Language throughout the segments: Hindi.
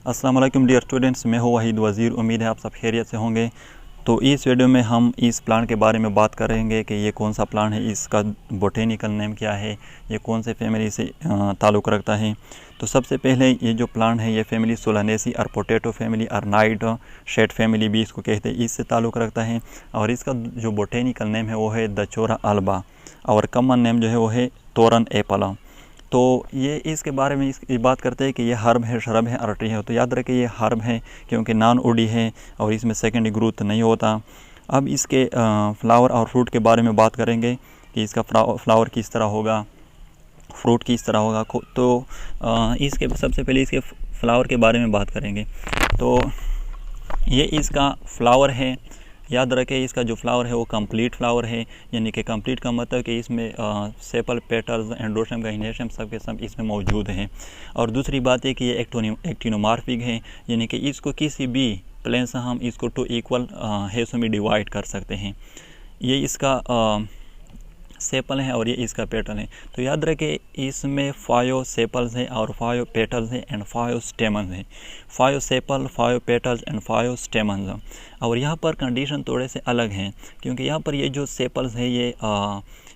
अस्सलाम वालेकुम डियर स्टूडेंट्स, मैं हूँ वहीद वज़ीर। उम्मीद है आप सब खैरियत से होंगे। तो इस वीडियो में हम इस प्लांट के बारे में बात करेंगे कि ये कौन सा प्लांट है, इसका बोटेनिकल नेम क्या है, ये कौन से फैमिली से ताल्लुक़ रखता है। तो सबसे पहले ये जो प्लांट है ये फैमिली सोलानेसी और पोटैटो फैमिली और नाइट शेड फैमिली भी इसको कहते हैं, इससे ताल्लुक़ रखता है। और इसका जो बोटेनिकल नेम है वो है दचोरा अल्बा और कॉमन नेम जो है वो है तोरन एपल। तो ये इसके बारे में इसकी बात करते हैं कि ये हर्ब है, शरब है और ट्री है। तो याद रखें ये हर्ब है क्योंकि नॉन उडी है और इसमें सेकेंडरी ग्रोथ नहीं होता। अब इसके फ्लावर और फ्रूट के बारे में बात करेंगे कि इसका फ्लावर किस तरह होगा, फ्रूट किस तरह होगा। तो इसके सबसे पहले इसके फ्लावर के बारे में बात करेंगे। तो ये इसका फ्लावर है। याद रखें इसका जो फ्लावर है वो कंप्लीट फ्लावर है, यानी कि कंप्लीट का मतलब कि इसमें सेपल, पेटल्स, एंडोशम, गाइनेशियम सब के सब इसमें मौजूद हैं। और दूसरी बात है कि ये एक्टिनोमॉर्फिक है, यानी कि इसको किसी भी प्लेन से हम इसको 2 इक्वल हिस्सों में डिवाइड कर सकते हैं। ये इसका सेपल है और ये इसका पेटल है। तो याद रखें इसमें 5 सेपल्स हैं और 5 पेटल्स हैं एंड 5 स्टेमन्स हैं। 5 सेपल, 5 पेटल्स एंड 5 स्टेमन्स। और यहाँ पर कंडीशन थोड़े से अलग हैं क्योंकि यहाँ पर ये जो सेपल्स है ये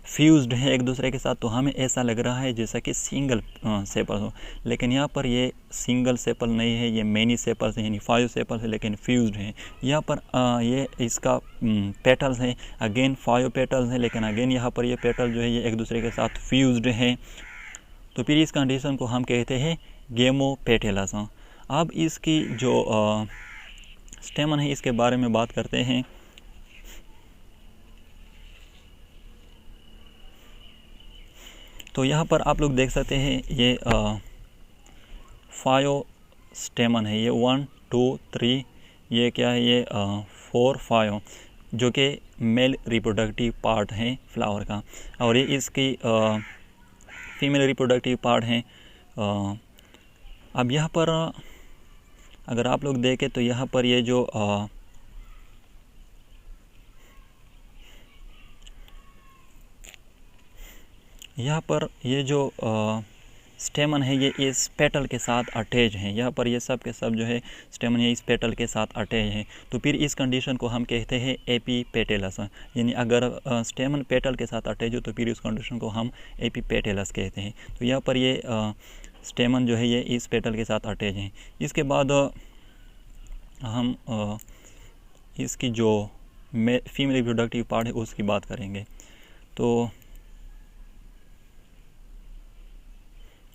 फ्यूज्ड है एक दूसरे के साथ। तो हमें ऐसा लग रहा है जैसा कि सिंगल सेपल्स हो, लेकिन यहाँ पर ये सिंगल सेपल नहीं है, ये मेनी सेपल्स है, यानी 5 सेपल्स है लेकिन फ्यूज्ड है। यहाँ पर ये इसका पेटल्स है, अगेन 5 पेटल्स है, लेकिन अगेन यहाँ पर ये पेटल जो है ये एक दूसरे के साथ फ्यूज्ड है। तो फिर इस कंडीशन को हम कहते हैं गेमोपेटेलस। अब इसकी जो स्टेमन है इसके बारे में बात करते हैं। तो यहाँ पर आप लोग देख सकते हैं ये 5 स्टेमन है, ये 1 2 3, ये क्या है, ये 4 5 जो कि मेल रिप्रोडक्टिव पार्ट है फ्लावर का, और ये इसकी फीमेल रिप्रोडक्टिव पार्ट है। अब यहाँ पर अगर आप लोग देखें तो यहाँ पर ये जो यहाँ पर ये जो स्टेमन है ये इस पेटल के साथ अटैच है। यहाँ पर ये सब के सब जो है स्टेमन है इस पेटल के साथ अटैच है। तो फिर इस कंडीशन को हम कहते हैं एपीपेटेलस, यानी अगर स्टेमन पेटल के साथ अटैच हो तो फिर इस कंडीशन को हम एपीपेटेलस कहते हैं। तो यहाँ पर ये स्टेमन जो है ये इस पेटल के साथ अटैच है। इसके बाद हम इसकी जो फीमेल रिप्रोडक्टिव पार्ट है उसकी बात करेंगे। तो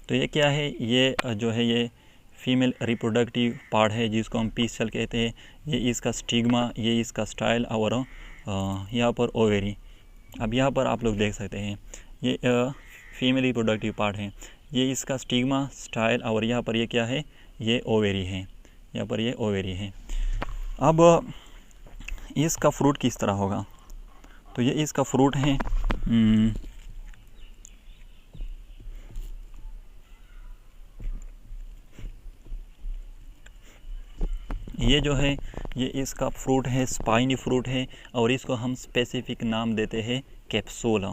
ये क्या है, ये जो है ये फीमेल रिप्रोडक्टिव पार्ट है जिसको हम पिस्टल कहते हैं। ये इसका स्टिग्मा, ये इसका स्टाइल और यहाँ पर ओवेरी। अब यहाँ पर आप लोग देख सकते हैं ये फीमेल रिप्रोडक्टिव पार्ट है, ये इसका स्टिग्मा, स्टाइल और यहाँ पर ये क्या है, ये ओवेरी है, यहाँ पर ये ओवेरी है। अब इसका फ्रूट किस तरह होगा। तो ये इसका फ्रूट है, ये जो है ये इसका फ्रूट है, स्पाइनी फ्रूट है और इसको हम स्पेसिफिक नाम देते हैं कैप्सूला।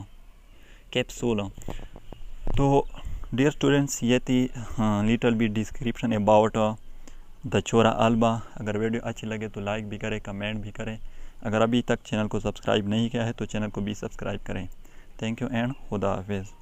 तो डियर स्टूडेंट्स ये थी लिटिल बिट डिस्क्रिप्शन अबाउट दचोरा अल्बा। अगर वीडियो अच्छी लगे तो लाइक भी करें, कमेंट भी करें। अगर अभी तक चैनल को सब्सक्राइब नहीं किया है तो चैनल को भी सब्सक्राइब करें। थैंक यू एंड खुदा हाफिज़।